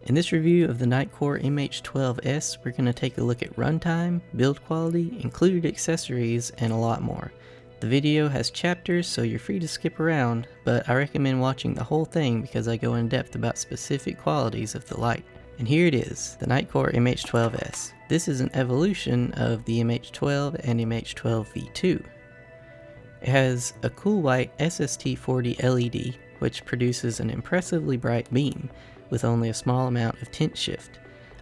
In this review of the Nitecore MH12S, we're going to take a look at runtime, build quality, included accessories, and a lot more. The video has chapters, so you're free to skip around, but I recommend watching the whole thing because I go in depth about specific qualities of the light. And here it is, the Nitecore MH12S. This is an evolution of the MH12 and MH12V2. It has a cool white SST40 LED, which produces an impressively bright beam, with only a small amount of tint shift.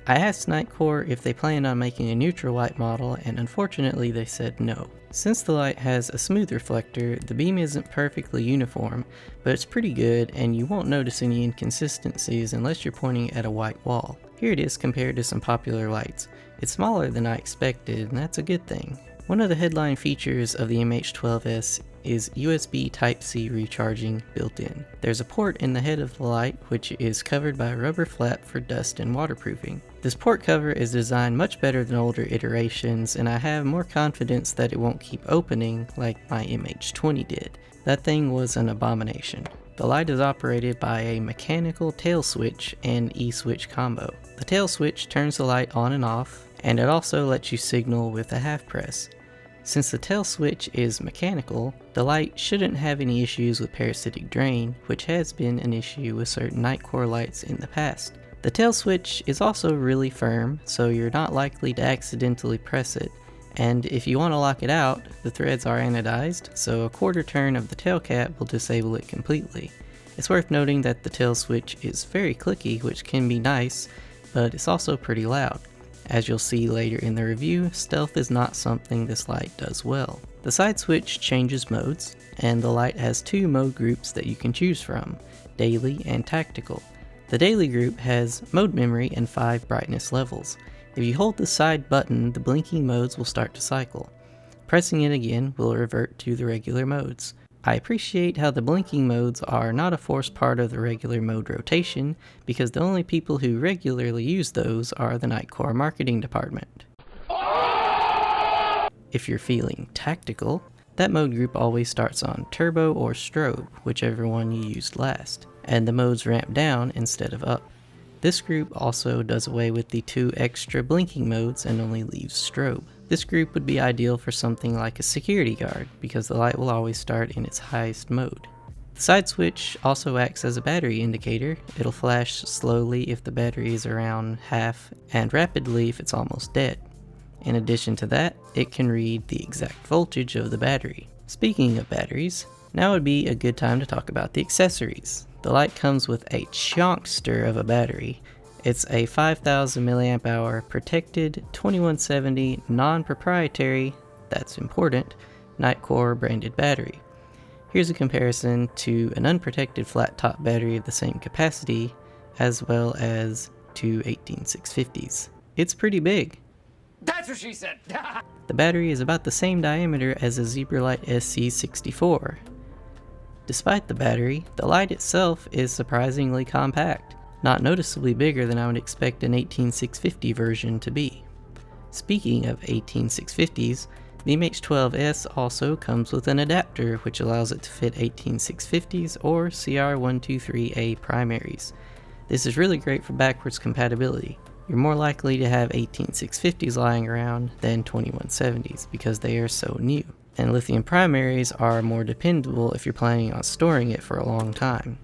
I asked Nitecore if they planned on making a neutral white model, and unfortunately they said no. Since the light has a smooth reflector, the beam isn't perfectly uniform, but it's pretty good and you won't notice any inconsistencies unless you're pointing at a white wall. Here it is compared to some popular lights. It's smaller than I expected, and that's a good thing. One of the headline features of the MH12S is USB Type-C recharging built in. There's a port in the head of the light which is covered by a rubber flap for dust and waterproofing. This port cover is designed much better than older iterations, and I have more confidence that it won't keep opening like my MH20 did. That thing was an abomination. The light is operated by a mechanical tail switch and E-switch combo. The tail switch turns the light on and off, and it also lets you signal with a half press. Since the tail switch is mechanical, the light shouldn't have any issues with parasitic drain, which has been an issue with certain Nitecore lights in the past. The tail switch is also really firm, so you're not likely to accidentally press it, and if you want to lock it out, the threads are anodized, so a quarter turn of the tail cap will disable it completely. It's worth noting that the tail switch is very clicky, which can be nice, but it's also pretty loud. As you'll see later in the review, stealth is not something this light does well. The side switch changes modes, and the light has two mode groups that you can choose from, daily and tactical. The daily group has mode memory and 5 brightness levels. If you hold the side button, the blinking modes will start to cycle. Pressing it again will revert to the regular modes. I appreciate how the blinking modes are not a forced part of the regular mode rotation, because the only people who regularly use those are the Nitecore marketing department. If you're feeling tactical, that mode group always starts on turbo or strobe, whichever one you used last, and the modes ramp down instead of up. This group also does away with the 2 extra blinking modes and only leaves strobe. This group would be ideal for something like a security guard, because the light will always start in its highest mode. The side switch also acts as a battery indicator. It'll flash slowly if the battery is around half, and rapidly if it's almost dead. In addition to that, it can read the exact voltage of the battery. Speaking of batteries, now would be a good time to talk about the accessories. The light comes with a chunkster of a battery. It's a 5000 mAh protected 2170 non-proprietary, that's important, Nitecore branded battery. Here's a comparison to an unprotected flat top battery of the same capacity, as well as 2 18650s. It's pretty big. That's what she said! The battery is about the same diameter as a Zebralight SC64. Despite the battery, the light itself is surprisingly compact, not noticeably bigger than I would expect an 18650 version to be. Speaking of 18650s, the MH12S also comes with an adapter which allows it to fit 18650s or CR123A primaries. This is really great for backwards compatibility. You're more likely to have 18650s lying around than 2170s because they are so new. And lithium primaries are more dependable if you're planning on storing it for a long time.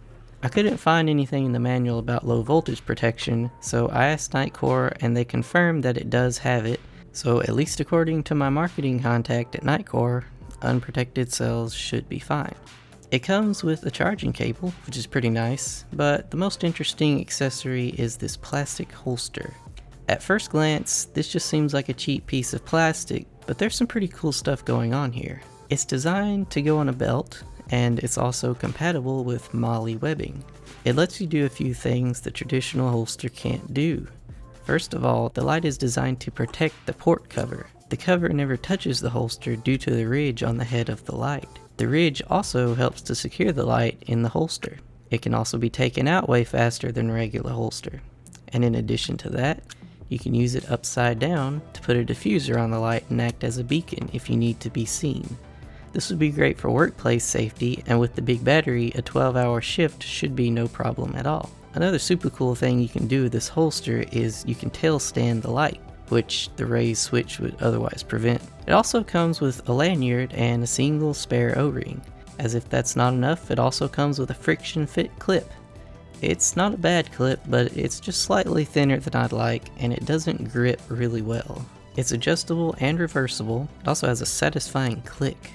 I couldn't find anything in the manual about low voltage protection, so I asked Nitecore and they confirmed that it does have it, so at least according to my marketing contact at Nitecore, unprotected cells should be fine. It comes with a charging cable, which is pretty nice, but the most interesting accessory is this plastic holster. At first glance, this just seems like a cheap piece of plastic, but there's some pretty cool stuff going on here. It's designed to go on a belt, and it's also compatible with MOLLE webbing. It lets you do a few things the traditional holster can't do. First of all, the light is designed to protect the port cover. The cover never touches the holster due to the ridge on the head of the light. The ridge also helps to secure the light in the holster. It can also be taken out way faster than a regular holster. And in addition to that, you can use it upside down to put a diffuser on the light and act as a beacon if you need to be seen. This would be great for workplace safety, and with the big battery, a 12-hour shift should be no problem at all. Another super cool thing you can do with this holster is you can tail stand the light, which the raised switch would otherwise prevent. It also comes with a lanyard and a single spare O-ring. As if that's not enough, it also comes with a friction fit clip. It's not a bad clip, but it's just slightly thinner than I'd like, and it doesn't grip really well. It's adjustable and reversible. It also has a satisfying click.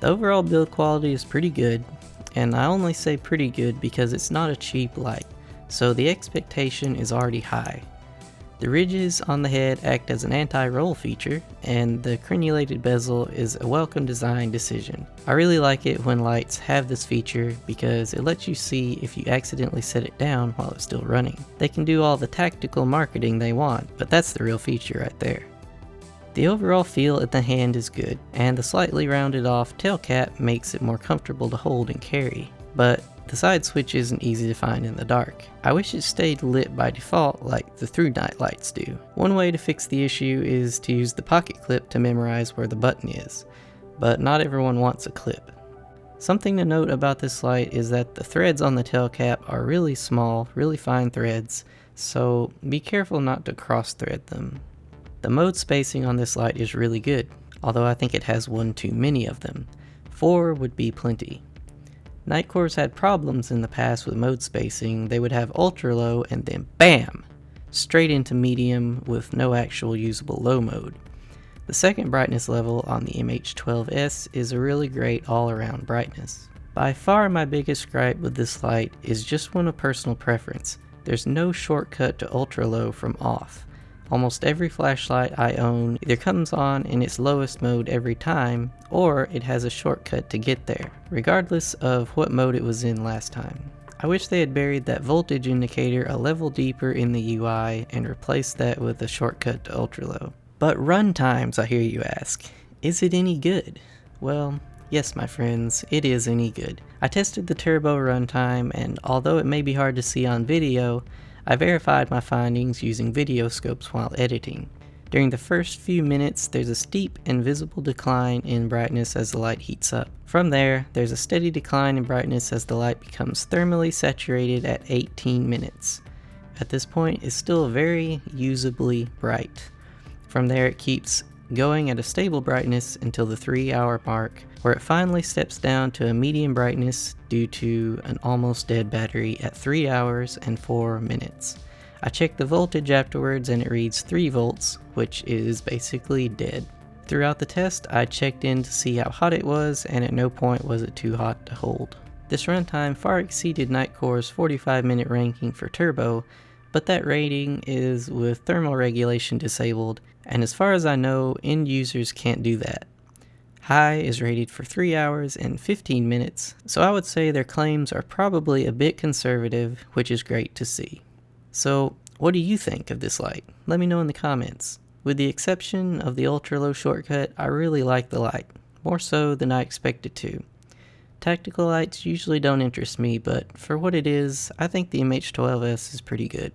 The overall build quality is pretty good, and I only say pretty good because it's not a cheap light, so the expectation is already high. The ridges on the head act as an anti-roll feature, and the crenulated bezel is a welcome design decision. I really like it when lights have this feature because it lets you see if you accidentally set it down while it's still running. They can do all the tactical marketing they want, but that's the real feature right there. The overall feel at the hand is good, and the slightly rounded off tail cap makes it more comfortable to hold and carry, but the side switch isn't easy to find in the dark. I wish it stayed lit by default like the through night lights do. One way to fix the issue is to use the pocket clip to memorize where the button is, but not everyone wants a clip. Something to note about this light is that the threads on the tail cap are really small, really fine threads, so be careful not to cross thread them. The mode spacing on this light is really good, although I think it has one too many of them. 4 would be plenty. Nitecore's had problems in the past with mode spacing. They would have ultra low and then BAM! Straight into medium with no actual usable low mode. The second brightness level on the MH12S is a really great all-around brightness. By far my biggest gripe with this light is just one of personal preference. There's no shortcut to ultra low from off. Almost every flashlight I own either comes on in its lowest mode every time, or it has a shortcut to get there, regardless of what mode it was in last time. I wish they had buried that voltage indicator a level deeper in the UI and replaced that with a shortcut to ultra low. But runtimes, I hear you ask. Is it any good? Well, yes my friends, it is any good. I tested the turbo runtime, and although it may be hard to see on video, I verified my findings using video scopes while editing. During the first few minutes, there's a steep and visible decline in brightness as the light heats up. From there, there's a steady decline in brightness as the light becomes thermally saturated at 18 minutes. At this point, it's still very usably bright. From there, it keeps going at a stable brightness until the 3-hour mark, where it finally steps down to a medium brightness due to an almost dead battery at 3 hours and 4 minutes. I checked the voltage afterwards and it reads 3 volts, which is basically dead. Throughout the test, I checked in to see how hot it was, and at no point was it too hot to hold. This runtime far exceeded Nitecore's 45-minute ranking for turbo, but that rating is with thermal regulation disabled, and as far as I know, end users can't do that. High is rated for 3 hours and 15 minutes, so I would say their claims are probably a bit conservative, which is great to see. So, what do you think of this light? Let me know in the comments. With the exception of the ultra low shortcut, I really like the light, more so than I expected to. Tactical lights usually don't interest me, but for what it is, I think the MH12S is pretty good.